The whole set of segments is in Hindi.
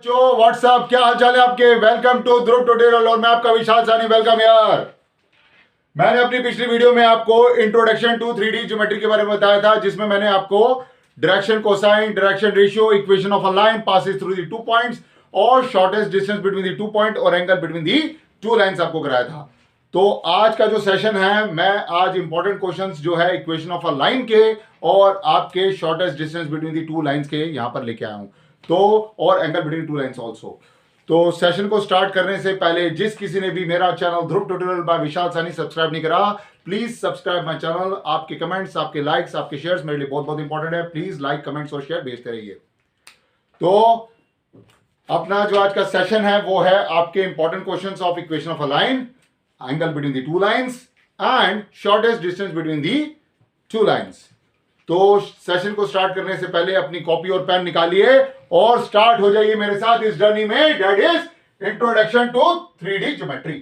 जो व्हाट्सअप क्या हाल चाल है आपके। वेलकम टू ध्रुव ट्यूटोरियल और मैं आपका विशाल सानी। वेलकम यार। मैंने अपनी पिछली वीडियो में आपको इंट्रोडक्शन टू 3D ज्योमेट्री के बारे में बताया था, जिसमें मैंने आपको direction cosine, direction ratio, equation of a line passes through the 2 points और shortest distance between the 2 point और एंगल बिटवीन दी 2 लाइंस आपको कराया था। तो आज का जो सेशन है, मैं आज इंपॉर्टेंट क्वेश्चंस जो है इक्वेशन ऑफ अ लाइन के और आपके shortest distance between the 2 lines के यहां पर लेके आया हूं, तो और एंगल बिटवीन 2 लाइंस ऑल्सो। तो सेशन को स्टार्ट करने से पहले जिस किसी ने भी मेरा चैनल ध्रुव ट्यूटोरियल बाय विशाल सानी सब्सक्राइब नहीं करा, प्लीज सब्सक्राइब माय चैनल। आपके कमेंट्स, आपके लाइक्स, आपके शेयर्स मेरे लिए बहुत बहुत इंपॉर्टेंट है। प्लीज लाइक, कमेंट्स और शेयर भेजते रहिए। तो अपना जो आज का सेशन है वो है आपके important questions of equation of a line, angle between the 2 lines and shortest distance between the 2 lines. तो सेशन को स्टार्ट करने से पहले अपनी कॉपी और पेन निकालिए और स्टार्ट हो जाइए मेरे साथ इस जर्नी में, that is introduction to 3D geometry.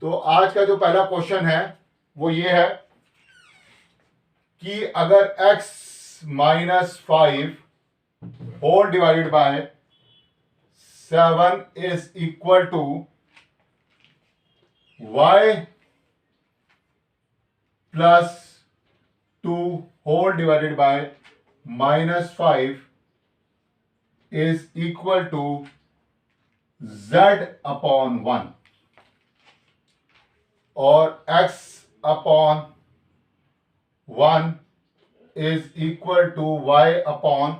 तो आज का जो पहला क्वेश्चन है वो ये है कि अगर x - 5 whole divided by 7 is equal to y plus 2 whole divided by -5 is equal to z upon 1 और x upon 1 is equal to y upon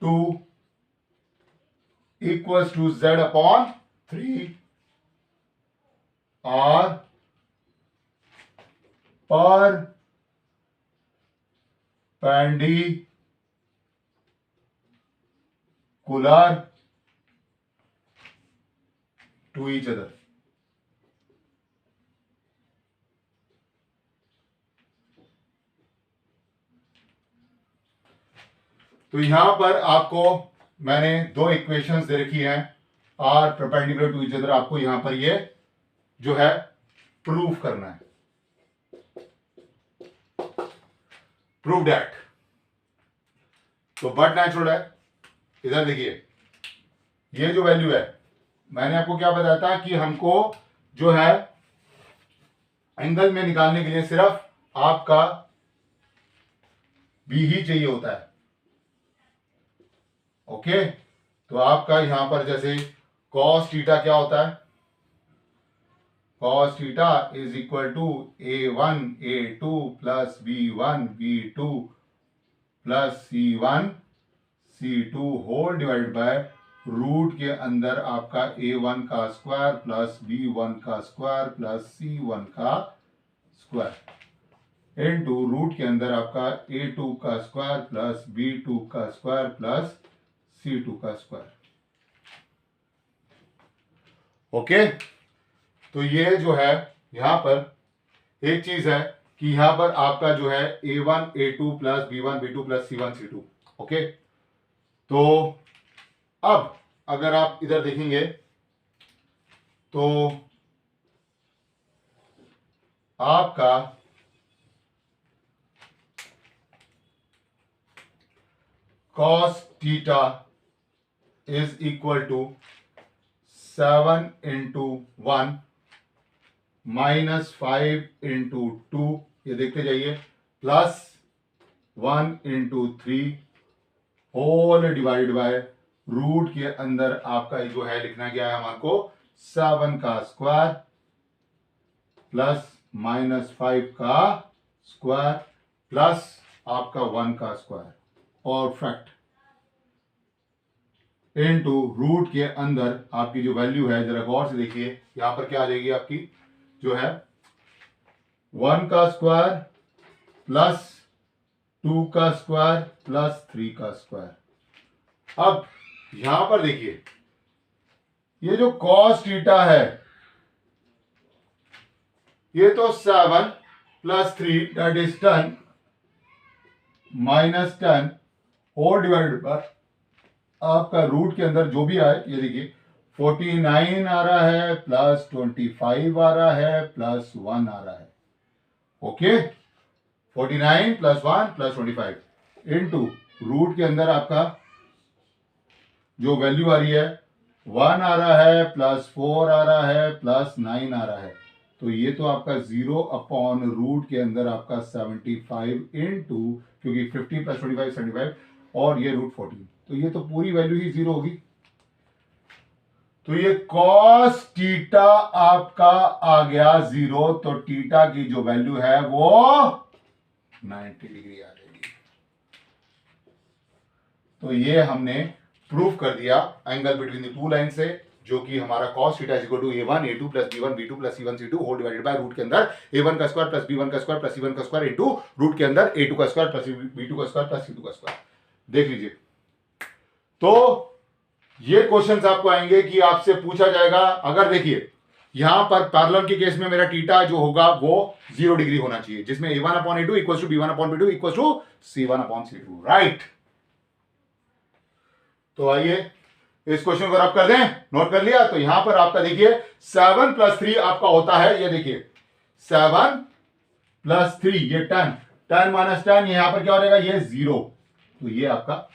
2 equals to z upon 3 are perpendicular to each other। तो यहां पर आपको मैंने दो इक्वेशंस दे रखी हैं, are perpendicular to each other. आपको यहां पर ये जो है प्रूव करना है, प्रूव दैट। तो बट नेचुरल है। इधर देखिए, ये जो वैल्यू है, मैंने आपको क्या बताया था कि हमको जो है एंगल में निकालने के लिए सिर्फ आपका बी ही चाहिए होता है। ओके, तो आपका यहां पर जैसे cos थीटा क्या होता है, cos theta is equal to a1 a2 plus b1 b2 plus c1 c2 whole divided by root के अंदर आपका a1 का स्क्वायर प्लस b1 का स्क्वायर प्लस c1 का स्क्वायर इनटू रूट के अंदर आपका a2 का स्क्वायर प्लस b2 का स्क्वायर प्लस c2 का स्क्वायर। ओके, तो ये जो है यहां पर एक चीज है कि यहां पर आपका जो है a1 a2 plus b1 b2 plus c1 c2। Okay, तो अब अगर आप इधर देखेंगे तो आपका cos theta is equal to 7 into 1 -5 into 2, ये देखते जाइए, plus 1 into 3 whole divide by root के अंदर आपका जो है लिखना गया है हमारे को 7 का स्क्वायर प्लस -5 का स्क्वायर प्लस आपका 1 का स्क्वायर और फैक्ट इनटू रूट के अंदर आपकी जो वैल्यू है, जरा गौर से देखिए, यहां पर क्या आ जाएगी आपकी जो है 1 का स्क्वायर प्लस 2 का स्क्वायर प्लस 3 का स्क्वायर। अब यहां पर देखिए, ये जो cos थीटा है ये तो 7 plus 3 that is 10 minus 10 whole divided by आपका रूट के अंदर जो भी आए, ये देखिए 49 आ रहा है प्लस 25 आ रहा है प्लस 1 आ रहा है। Okay, 49 plus 1 plus 25 into root के अंदर आपका जो वैल्यू आ रही है 1 आ रहा है, +4 आ रहा है, +9 आ रहा है। तो ये तो आपका 0/रूट के अंदर आपका 75 इंटू, क्योंकि 50 + 25 75, और ये √14, तो ये तो पूरी वैल्यू ही 0 होगी। तो ये cos थीटा आपका आ गया 0, तो थीटा की जो वैल्यू है वो 90 डिग्री आ जाएगी। तो ये हमने प्रूफ कर दिया angle between the two line से, जो कि हमारा cos theta is equal to a1 a2 + b1 b2 + c1 c2 whole divided by root के अंदर a1 का स्क्वायर + b1 का स्क्वायर + c1 का स्क्वायर इनटू रूट के अंदर a2 का स्क्वायर + b2 का स्क्वायर + c2 का स्क्वायर। देख लीजिए, तो ये क्वेश्चंस आपको आएंगे कि आपसे पूछा जाएगा, अगर देखिए यहां पर पैरेलल के केस में मेरा थीटा जो होगा वो 0 डिग्री होना चाहिए, जिसमें a1/a2 = b1/b2 = c1/c2, राइट। तो आइए इस क्वेश्चन को रब कर दें। नोट कर लिया? तो यहां पर आपका देखिए 7 + 3 आपका होता है, ये देखिए 7 + 3, ये 10, 10 - 10, यहां पर क्या हो जाएगा, ये 0। तो ये आपका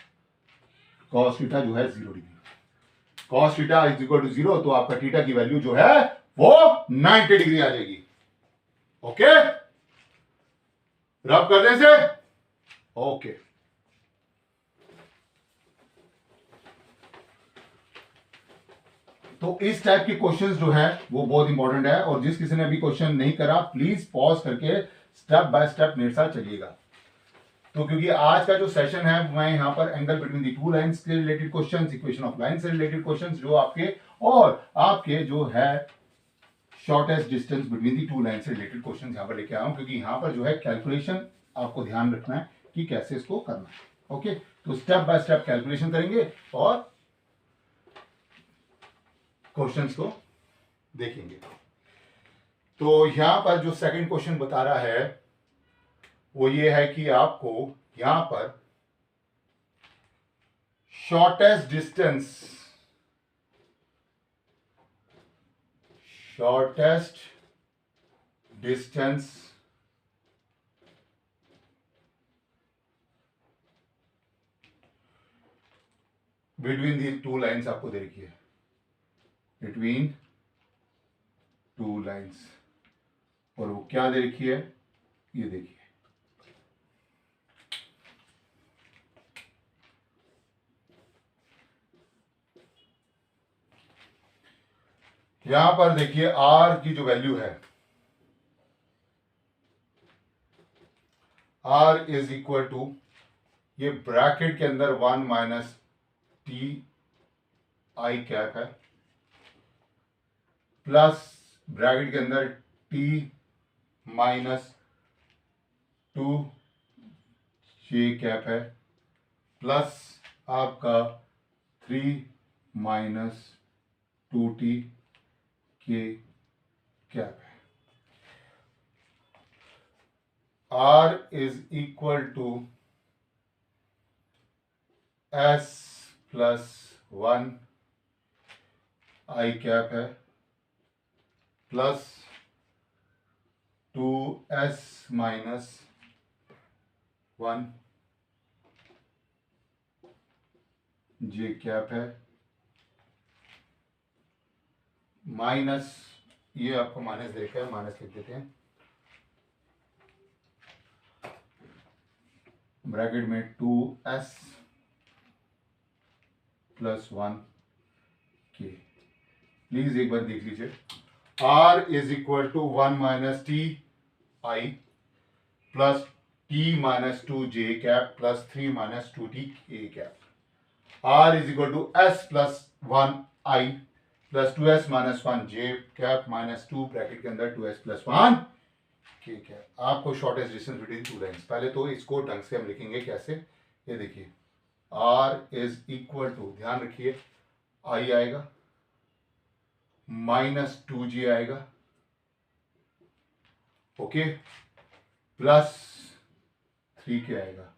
cos थीटा जो है 0 degree, cos theta is equal to 0, तो आपका थीटा की वैल्यू जो है वो 90 डिग्री आ जाएगी। ओके, रब कर दें इसे। ओके, तो इस टाइप के क्वेश्चंस जो है वो बहुत इंपॉर्टेंट है, और जिस किसी ने अभी क्वेश्चन नहीं करा प्लीज पॉज करके स्टेप बाय स्टेप मेरे साथ चलिएगा। तो क्योंकि आज का जो सेशन है मैं यहाँ पर angle between the two lines के related questions, equation of line से रिलेटेड क्वेश्चंस जो आपके, और आपके जो है shortest distance between the two line से रिलेटेड क्वेश्चंस यहाँ पर लेके आया हूं, क्योंकि यहाँ पर जो है कैलकुलेशन आपको ध्यान रखना है कि कैसे इसको करना है। ओके, तो स्टेप बाय स्टेप कैलकुलेशन करेंगे और क्वेश्चंस को देखेंगे। तो यहां पर जो सेकंड क्वेश्चन बता रहा है वो ये है कि आपको यहां पर shortest distance between the two lines आपको दे रखी है, बिटवीन टू लाइंस, और वो क्या दे रखी है ये देखिए। यहां पर देखिए r की जो वैल्यू है, r इज इक्वल टू, ये ब्रैकेट के अंदर 1 - t i कैप है, प्लस ब्रैकेट के अंदर t - 2 j कैप है, प्लस आपका 3 - 2t k कैप है। r is equal to s + 1 i cap है, प्लस 2s - 1 j कैप है, माइनस, ये आपको माइनस देखा है, माइनस लिख देते हैं, ब्रैकेट में 2s + 1 k। प्लीज एक बार देख लीजिए, r is equal to 1 - t i plus t - 2 j cap plus 3 - 2t k cap, r is equal to s + 1 i plus 2s - 1 j cap minus 2 bracket के अंदर 2s + 1 k कैप। आपको shortest distance between two lines, पहले तो इसको ढंग से हम लिखेंगे कैसे, ये देखिए r इज इक्वल टू, ध्यान रखिए i आएगा, -2j आएगा, ओके, प्लस 3k आएगा।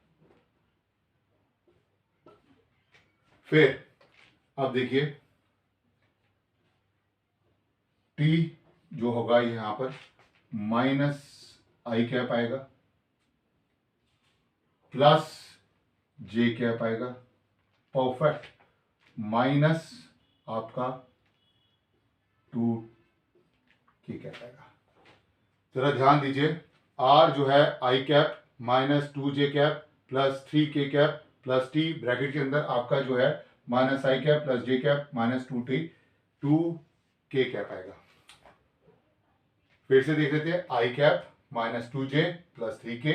फिर अब देखिए t जो होगा यहां पर -i कैप आएगा, प्लस j कैप आएगा, परफेक्ट, माइनस आपका 2k कैप आएगा। जरा ध्यान दीजिए, r जो है i cap minus 2j cap plus 3k cap plus t bracket के अंदर आपका जो है minus i cap plus j cap minus 2k cap आएगा। फिर से देख लेते हैं, i cap minus 2j plus 3k,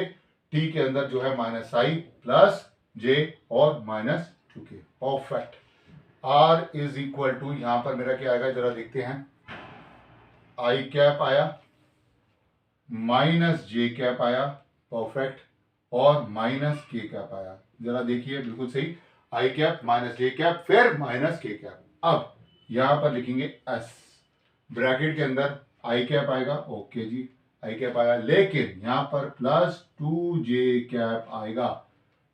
t के अंदर जो है माइनस आई प्लस j और minus 2k। Perfect. r is equal to, यहां पर मेरा क्या आएगा जरा देखते हैं, आई कैप आया माइनस j कैप आया, परफेक्ट, और माइनस k कैप आया। जरा देखिए बिल्कुल सही, i cap minus j cap फिर माइनस k कैप। अब यहां पर लिखेंगे s ब्रैकेट के अंदर आई कैप आएगा, ओके जी आई कैप आया, लेकिन यहां पर प्लस 2j कैप आएगा,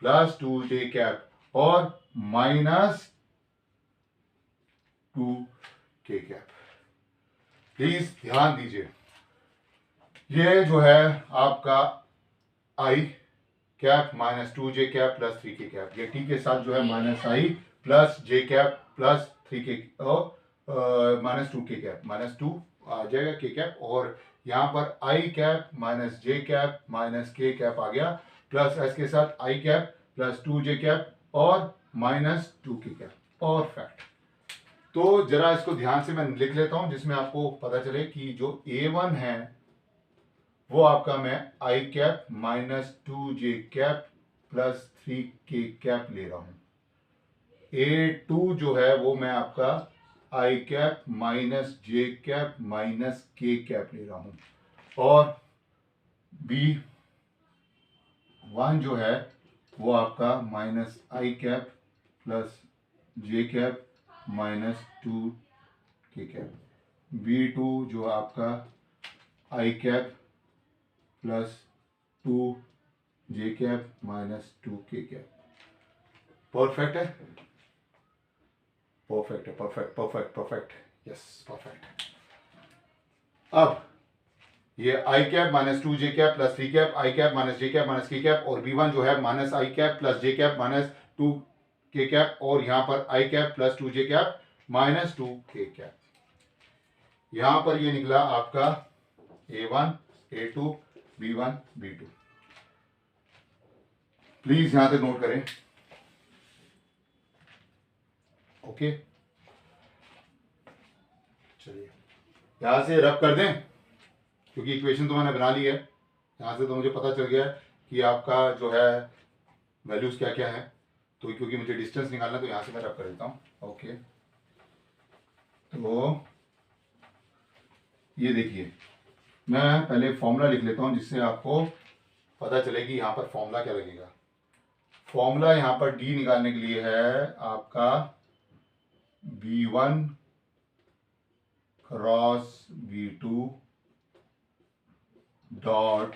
प्लस 2j कैप और माइनस 2k कैप। प्लीज ध्यान दीजिए, ये जो है आपका i cap minus 2j cap plus 3k cap, ये टी के साथ जो है minus i plus j cap plus 3k minus 2k cap, minus 2 आ जाएगा k कैप, और यहाँ पर i cap minus j cap minus k cap आ गया, प्लस s के साथ i cap plus 2j cap और माइनस 2k कैप। परफेक्ट। तो जरा इसको ध्यान से मैं लिख लेता हूं, जिसमें आपको पता चले कि जो A1 है वो आपका मैं i cap minus 2j cap plus 3k cap ले रहा हूं। A2 जो है वो मैं आपका i cap minus j cap minus k cap ले रहा हूं, और B1 जो है वो आपका minus i cap plus j cap minus 2k cap. B2 जो आपका i cap plus 2j cap minus 2k cap. Perfect है, परफेक्ट है, perfect perfect perfect, yes perfect. अब ये आई cap minus 2j cap plus 3 cap, i cap minus j cap minus k cap, और B1 जो है minus i cap plus j cap minus 2k cap, और यहां पर i cap plus 2j cap minus 2k cap. यहां पर ये निकला आपका A1, A2, B1, B2। Please यहां तक नोट करें, ओके। चलिए यहां से रब कर दें, क्योंकि इक्वेशन तो मैंने बना ली है, यहां से तो मुझे पता चल गया कि आपका जो है वैल्यूज क्या क्या है, तो क्योंकि मुझे डिस्टेंस निकालना है तो यहां से मैं रब कर देता हूं, ओके। तो ये देखिए, मैं पहले फॉर्मूला लिख लेता हूं जिससे आपको पता चले कि यहां पर फॉर्मूला क्या लगेगा। फॉर्मूला यहां पर डी निकालने के लिए है आपका B1 cross B2 dot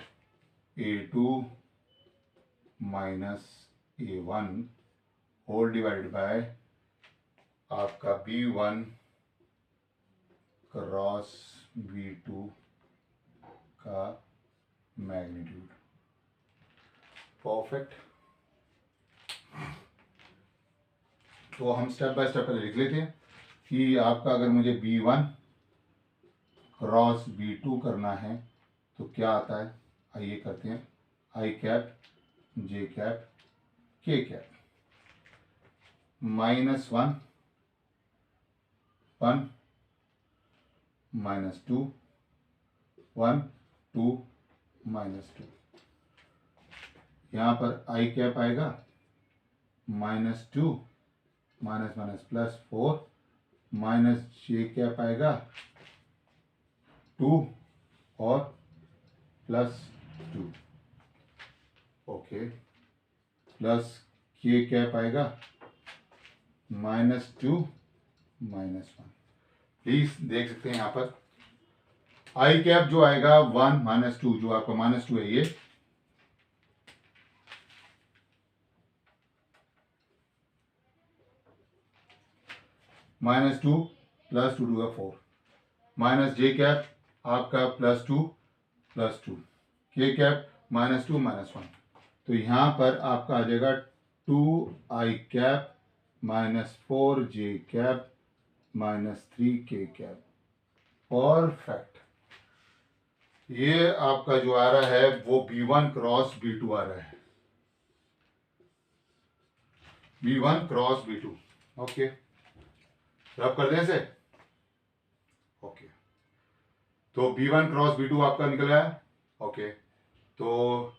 A2 minus A1 whole divided by आपका B1 क्रॉस B2 का मैग्नीट्यूड। परफेक्ट। तो हम स्टेप बाय स्टेप पहले लिख लेते हैं कि आपका अगर मुझे B1 क्रॉस B2 करना है तो क्या आता है, आइए करते हैं। I cap j cap k cap minus 1 1 minus 2 1 2 minus 2। यहाँ पर आई कैप आएगा minus 2 minus minus plus 4 minus j cap आएगा 2 और plus 2, okay, plus k cap आएगा माइनस 2 माइनस 1। प्लीज देख सकते हैं यहाँ पर आई कैप जो आएगा 1 माइनस 2, जो आपका माइनस 2 है ये, minus 2 plus 2 2 4, minus j cap आपका plus 2 plus 2, k cap minus 2 minus 1। तो यहाँ पर आपका आ जाएगा 2 i cap minus 4j cap minus 3k cap. Perfect. ये आपका जो आ रहा है वो B1 क्रॉस B2 आ रहा है, B1 क्रॉस B2। ओके, रब कर दें इसे। ओके, तो B1 क्रॉस B2 आपका निकल आया। ओके, तो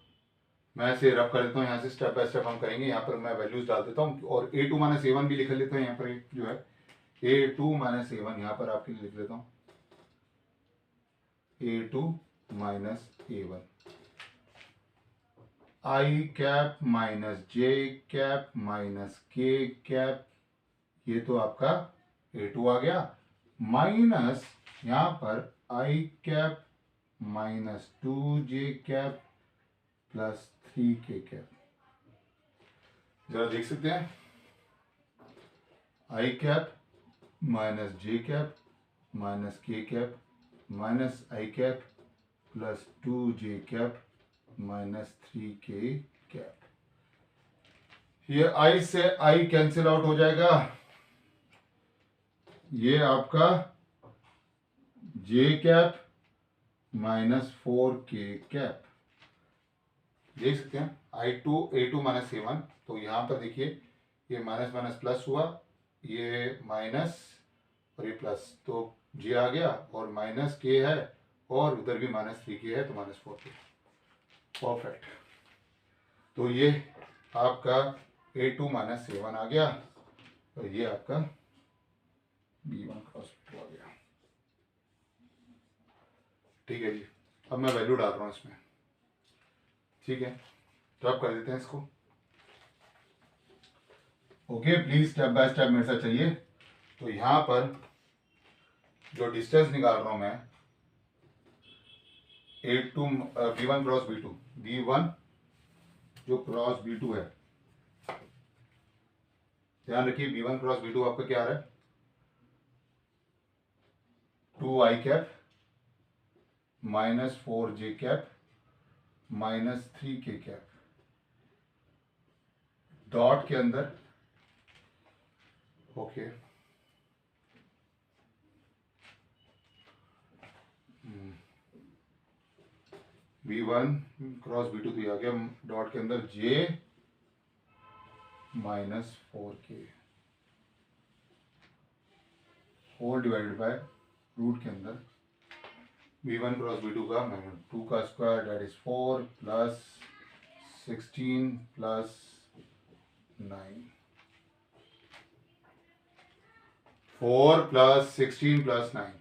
मैं इसे रब कर देता हूँ, यहाँ से स्टेप बाय स्टेप हम करेंगे। यहाँ पर मैं वैल्यूज डाल देता हूँ और A2 माइनस A1 भी लिख लेते हैं। यहाँ पर जो है A2 माइनस A1 यहाँ पर आपके लिए लिख लेता हूँ, A2 minus A1, I cap minus J cap minus K cap, ये तो आपका A2 आ गया, माइनस यहाँ पर I cap minus 2J cap plus 3K cap. जरा देख सकते हैं, I cap minus J cap minus K cap minus I cap plus 2J cap minus 3K cap. ये I से I कैंसिल आउट हो जाएगा, ये आपका J cap minus 4K cap. देख सकते हैं A2 माइनस A1, तो यहां पर देखिए ये माइनस माइनस प्लस हुआ, ये माइनस और ये प्लस, तो J आ गया और माइनस K है और उधर भी माइनस 3K है, तो माइनस 4K। परफेक्ट। तो ये आपका A2 माइनस A1 आ गया और ये आपका B1 क्रॉस B2 आ गया। ठीक है जी, अब मैं वैल्यू डाल रहा हूँ इसमें। ठीक है, तो आप कर देते हैं इसको। Okay, please step by step मेरे साथ चलिए। तो यहां पर जो डिस्टेंस निकाल रहा हूं मैं, A2 B1 cross B2, B1 जो क्रॉस B2 है, ध्यान रखिए B1 क्रॉस B2 आपका क्या आ रहा है, 2I cap minus 4J cap minus 3K cap, dot के अंदर। ओके, B1 क्रॉस B2 तो ये आ गया, डॉट के अंदर J minus 4K whole divided by root के अंदर B1 क्रॉस B2 का माइनस 2 का square that is 4 plus 16 plus 9, 4 plus 16 plus 9।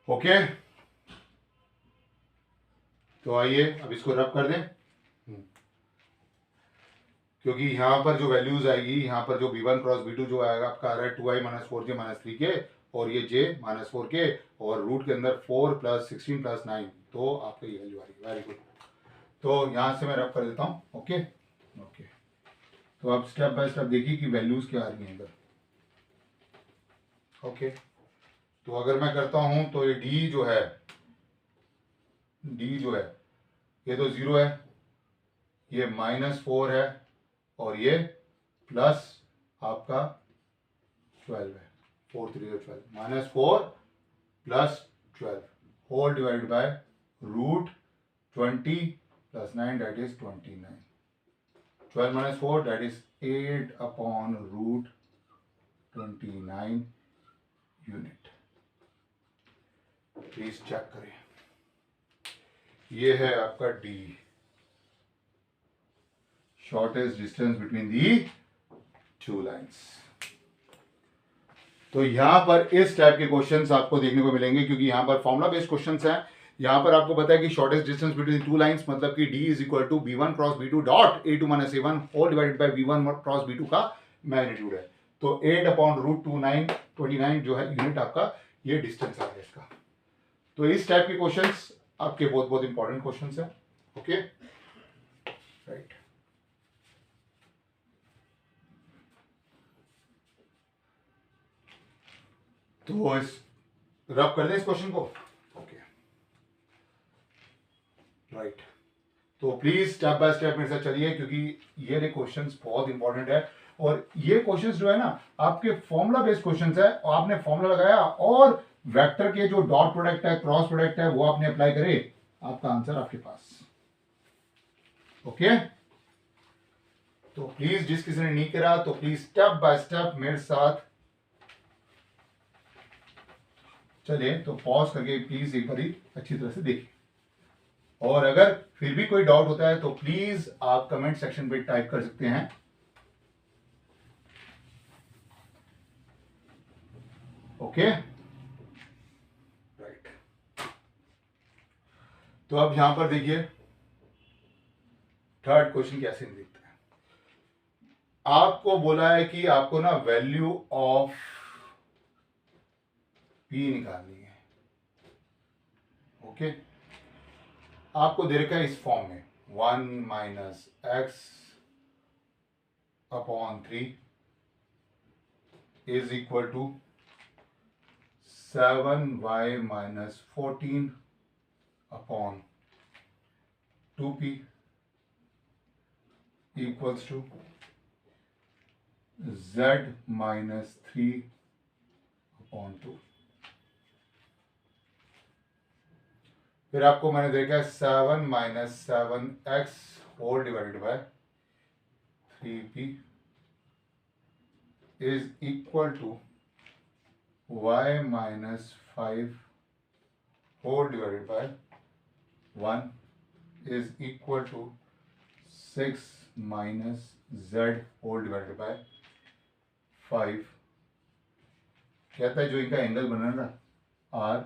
Okay, तो आइए अब इसको रब कर दें, क्योंकि यहां पर जो वैल्यूज आएगी, यहां पर जो B1 क्रॉस B2 जो आएगा आपका आ रहा है 2I minus 4J minus 3K और ये J माइनस 4K और रूट के अंदर 4 प्लस 16 प्लस 9, तो आपका ये वैल्यू आ रही है। वेरी गुड, तो यहां से मैं रब कर देता हूं। ओके ओके, तो आप स्टेप बाय स्टेप देखिए कि वैल्यूज क्या आ रही हैं इधर। ओके, तो अगर मैं करता हूं तो ये D जो है ये तो 0 है, ये माइनस 4 है और ये प्लस आपका 12 है, 4 3 12, minus 4 plus 12 whole divide by root 20 plus 9 that is 29, 12 minus 4 that is 8 upon root 29 unit. Please check करें, ये है आपका D, shortest distance between the two lines. तो यहां पर इस टाइप के क्वेश्चंस आपको देखने को मिलेंगे, क्योंकि यहां पर फॉर्मुला बेस्ड क्वेश्चंस हैं। यहां पर आपको पता है कि shortest distance between two lines मतलब कि D is equal to B1 cross B2 dot A2 minus A1 whole divided by B1 cross B2 का मैग्नीट्यूड है। तो 8 अपॉन रूट 29 जो है यूनिट आपका ये डिस्टेंस आ गया इसका। तो इस टाइप के क्वेश्चंस आपके बहुत बहुत इंपॉर्टेंट क्वेश्चंस हैं। ओके राइट, तो इस रब कर दें इस क्वेश्चन को। ओके राइट, तो प्लीज स्टेप बाय स्टेप मेरे साथ चलिए, क्योंकि ये क्वेश्चंस बहुत इंपॉर्टेंट है। और ये क्वेश्चंस जो है ना आपके फॉर्मूला बेस्ड क्वेश्चंस है, और आपने फॉर्मूला लगाया और वेक्टर के जो डॉट प्रोडक्ट है, क्रॉस प्रोडक्ट है, वो आपने अप्लाई करे, आपका आंसर आपके पास। ओके, तो प्लीज जिस किसी ने नहीं करा तो प्लीज स्टेप बाय स्टेप मेरे साथ चलिए। तो पॉज करके प्लीज एक बार अच्छी तरह से देखिए, और अगर फिर भी कोई डाउट होता है तो प्लीज आप कमेंट सेक्शन पे टाइप कर सकते हैं। Okay, right. तो अब यहां पर देखिए थर्ड क्वेश्चन कैसे दिखता है। आपको बोला है कि आपको ना वैल्यू ऑफ पी निकालनी है। ओके, आपको दे रखा है इस फॉर्म में 1 minus x upon 3 is equal to 7y minus 14 upon 2p equals to z minus 3 upon 2। फिर आपको मैंने देखा है 7 minus 7x whole divided by 3p is equal to y minus 5 whole divided by 1 is equal to 6 minus z whole divided by 5। कहता है जो इनका एंगल बना ना आर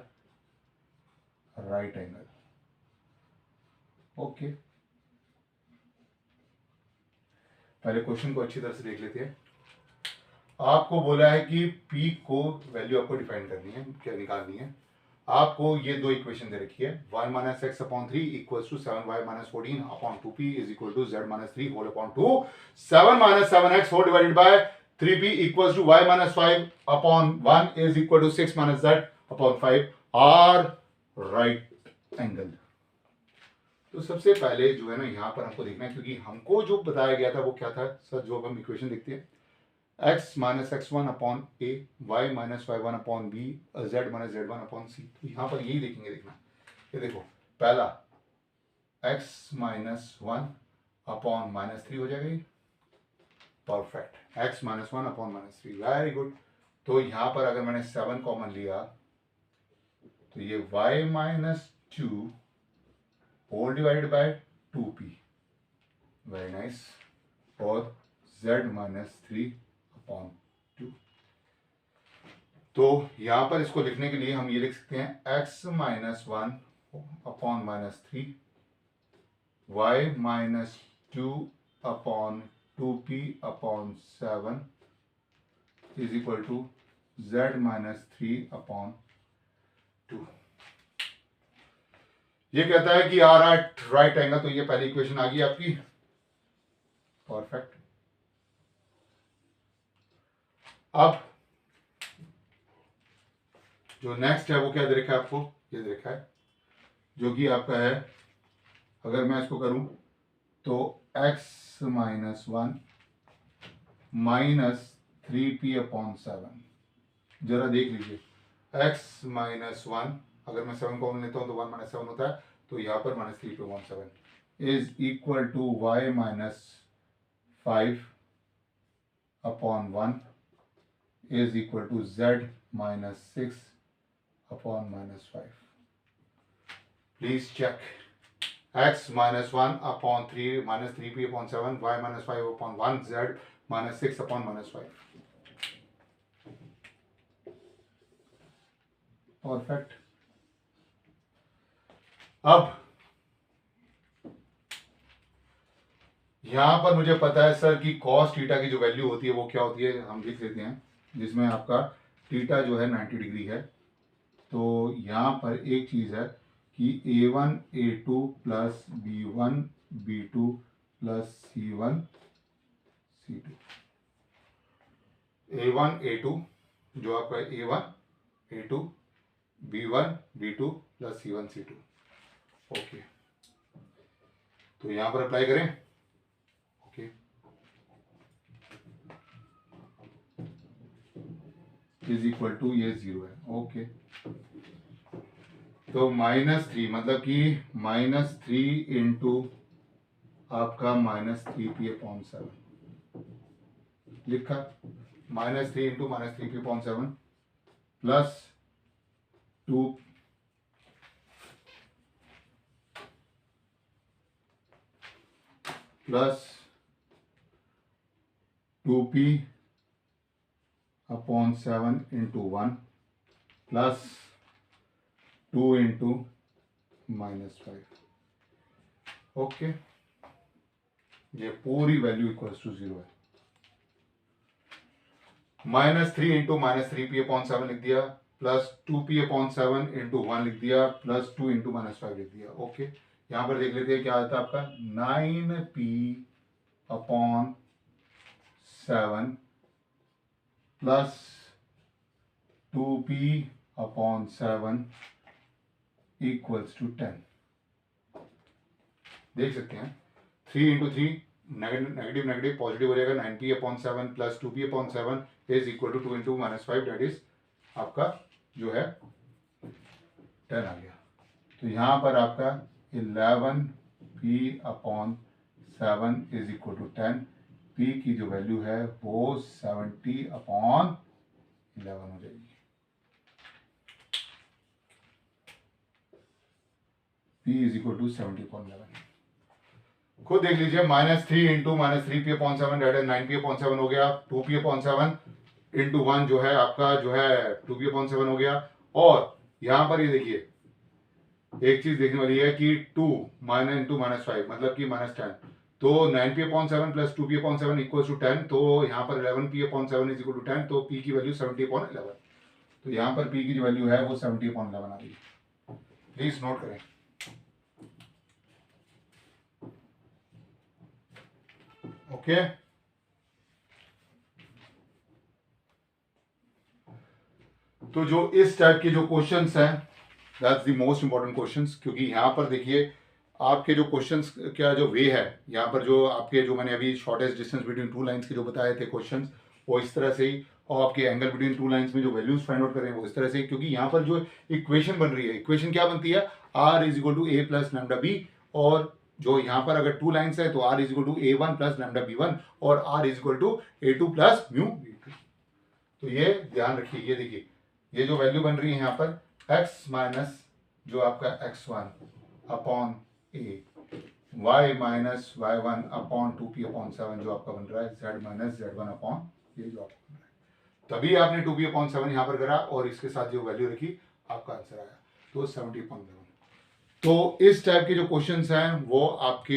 राइट एंगल। ओके, पहले क्वेश्चन को अच्छी तरह से देख लेते हैं। आपको बोला है कि P को वैल्यू आपको डिफाइन करनी है, क्या निकालनी है। आपको ये दो इक्वेशन दे रखी है, 1 minus x upon 3 equals to 7y minus 14 upon 2p is equal to z minus 3 whole upon 2। 7 minus 7x whole divided by 3p equals to y minus 5 upon 1 is equal to 6 minus z upon 5 are right angle. तो सबसे पहले जो है ना यहाँ पर हमको देखना है, क्योंकि हमको जो बताया गया था वो क्या था सर, जो हम इक्वेशन देखते हैं x minus x1 upon a, y minus y1 upon b, z minus z1 upon c। तो यहाँ पर यही देखेंगे, देखना ये देखो, पहला x माइनस 1 अपॉन माइनस 3 हो जाएगा, perfect. x minus 1 upon minus 3, very good. तो यहाँ पर अगर मैंने 7 कॉमन लिया तो ये y minus 2 whole divided by 2p, very nice, और z माइनस 3 अपॉन 2। तो यहां पर इसको लिखने के लिए हम ये लिख सकते हैं x minus 1 upon minus 3, y minus 2 upon 2p upon 7 is equal to z minus 3 upon 2। ये कहता है कि आर राइट एंगल, तो ये पहली इक्वेशन आ गई आपकी, परफेक्ट। अब जो नेक्स्ट है वो क्या दे रखा है आपको, ये दे रखा है जो कि आपका है, अगर मैं इसको करूं तो x minus 1 minus 3p upon 7। जरा देख लीजिए, x माइनस 1, अगर मैं 7 कॉमन लेता हूं तो 1 माइनस 7 होता है, तो यहां पर minus 3p upon 7 is equal to y minus 5 upon 1 is equal to z minus 6 upon minus 5. Please check. X minus 1 upon 3 minus 3p upon 7, y minus 5 upon 1, z minus 6 upon minus 5. Perfect. अब यहां पर मुझे पता है सर कि cos थीटा की जो वैल्यू होती है वो क्या होती है, हम लिख लेते हैं, जिसमें आपका थीटा जो है 90 डिग्री है। तो यहाँ पर एक चीज़ है कि a1 a2 plus b1 b2 plus c1 c2, a1 a2 जो आपका a1 a2 b1 b2 plus c1 c2। Okay, तो यहां पर अप्लाई करें। ओके, इज इक्वल टू ये 0 है। ओके, तो -3 मतलब कि -3 इंटू आपका -3p/7 लिखा। -3 into -3p/7 plus 2 plus 2p/7 into 1 plus 2 into -5। Okay, ये पूरी वैल्यू इक्वल्स टू 0 है। -3 इंटू -3p/7 लिख दिया, प्लस 2p/7 इंटू 1 लिख दिया, प्लस 2 इंटू -5 लिख दिया। ओके, यहां पर देख लेते हैं क्या आता है आपका 9p/7 plus 2p/7 equals to 10। देख सकते हैं 3 इंटू 3 नेगेटिव नेगेटिव पॉजिटिव हो जाएगा। 9p/7 plus 2p/7 is equal to 2 into -5 that is आपका जो है 10 आ गया। तो यहाँ पर आपका 11p/7 is equal to 10। p की जो वैल्यू है वो 70/11 हो जाएगी। p is equal to 70/11। खुद देख लीजिए, -3 into -3p/7 date is 9p/7 हो गया। 2p/7 इंटू 1 जो है आपका जो है 2p/7 हो गया। और यहां पर ये देखिए एक चीज देखने वाली है कि 2 इंटू -5 मतलब कि -10, तो 9p/7 plus 2p/7 equal to 10। तो यहाँ पर 11p/7 इज इक्वल टू 10, तो p की वैल्यू 70/11। तो यहाँ पर p की जो वैल्यू है वो 70/11 आ रही है। प्लीज नोट करें। ओके, तो जो इस टाइप के जो क्वेश्चंस हैं that's the most important questions, क्योंकि यहाँ पर देखिए आपके जो क्वेश्चंस का जो वे है, यहाँ पर जो आपके जो मैंने अभी shortest distance between two lines के जो बताए थे क्वेश्चंस, वो इस तरह से ही, और आपके एंगल बिटवीन टू लाइंस में जो वैल्यूज फाइंड आउट करें वो इस तरह से, क्योंकि यहाँ पर जो इक्वेशन बन रही है, इक्वेशन क्या बनती है, r is equal to a plus lambda B, और जो यहाँ पर अगर टू लाइन्स है तो r is equal to a1 plus lambda b1 और r is equal to a2 plus mu b2। तो ये ध्यान रखिए, ये देखिए ये जो वैल्यू बन रही है यहाँ पर x माइनस जो आपका x1 upon a, y minus y1 upon 2p/7 जो आपका बन रहा है z माइनस z1 अपॉन ये जो आपका बन रहा है, तभी आपने 2p/7 यहाँ पर करा और इसके साथ जो वैल्यू रखी आपका आंसर आया, तो 70/11। तो इस टाइप के जो क्वेश्चंस हैं वो आपके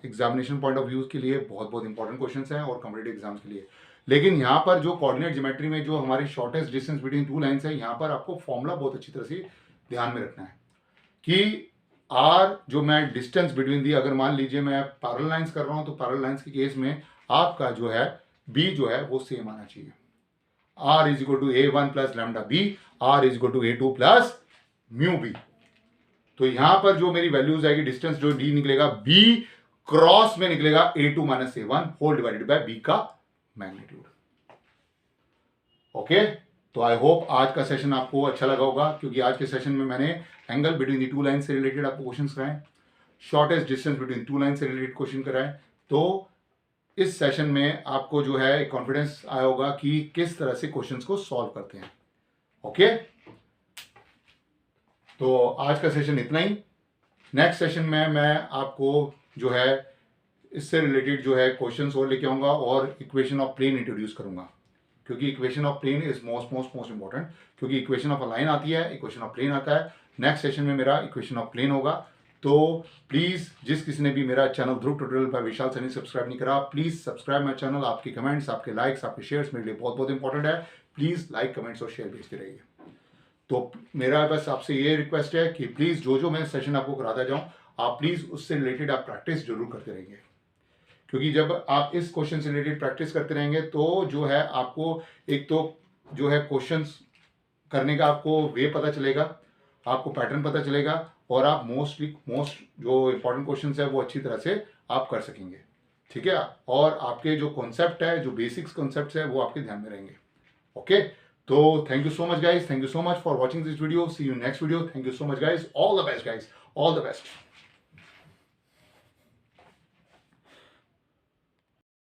एग्जामिनेशन पॉइंट ऑफ व्यू के लिए बहुत बहुत इंपॉर्टेंट क्वेश्चंस हैं और कॉम्पिटिटिव एग्जाम्स के लिए। लेकिन यहाँ पर जो कोऑर्डिनेट ज्योमेट्री में जो हमारी shortest distance between two lines है, यहाँ पर आपको फॉर्मूला बहुत अच्छी तरह से ध्यान में रखना है कि आर जो मैं डिस्टेंस बिटवीन दी, अगर मान लीजिए मैं पैरेलल लाइंस कर रहा हूँ तो पैरेलल लाइंस के केस में आपका जो है बी जो है वो सेम आना चाहिए। R is equal to a1 plus lambda B, R is equal to a2 plus mu B. तो यहां पर जो मेरी वैल्यूज आएगी, डिस्टेंस जो डी निकलेगा बी क्रॉस में निकलेगा a2 minus a1 whole divided by B का मैग्नीट्यूड। ओके, तो आई होप आज का सेशन आपको अच्छा लगा होगा, क्योंकि आज के सेशन में मैंने angle between the two line से रिलेटेड आपको क्वेश्चन कराए, shortest distance between two line से रिलेटेड क्वेश्चन कराए। तो इस सेशन में आपको जो है कॉन्फिडेंस आया होगा कि किस तरह से क्वेश्चंस को सॉल्व करते हैं। ओके, तो आज का सेशन इतना ही। नेक्स्ट सेशन में मैं आपको जो है इससे रिलेटेड जो है क्वेश्चंस और लेके आऊंगा और इक्वेशन ऑफ प्लेन इंट्रोड्यूस करूंगा, क्योंकि equation of plane is most important, क्योंकि इक्वेशन ऑफ अ लाइन आती है, इक्वेशन ऑफ प्लेन आता है। नेक्स्ट सेशन में मेरा इक्वेशन ऑफ प्लेन होगा। तो प्लीज जिस किसी ने भी मेरा चैनल ध्रुव ट्यूटोरियल बाय विशाल सैनी सब्सक्राइब नहीं करा, प्लीज सब्सक्राइब माय चैनल। आपके कमेंट्स, आपके लाइक्स, आपके शेयर्स मेरे लिए बहुत बहुत इंपॉर्टेंट है। प्लीज लाइक, कमेंट्स और शेयर भेजते रहिए। तो मेरा बस आपसे ये रिक्वेस्ट है कि प्लीज जो जो मैं सेशन आपको कराता जाऊं, आप प्लीज उससे रिलेटेड आप प्रैक्टिस जरूर करते रहेंगे, क्योंकि जब आप इस क्वेश्चन से रिलेटेड प्रैक्टिस करते रहेंगे तो जो है आपको एक तो जो है क्वेश्चंस करने का आपको वे पता चलेगा, आपको पैटर्न पता चलेगा, और आप मोस्ट जो इंपॉर्टेंट क्वेश्चन है वो अच्छी तरह से आप कर सकेंगे, ठीक है। और आपके जो कॉन्सेप्ट है, जो बेसिक्स कॉन्सेप्ट है, वो आपके ध्यान में रहेंगे। ओके, तो thank you so much guys, thank you so much for watching this video, see you next video, thank you so much guys, all the best guys, all the best.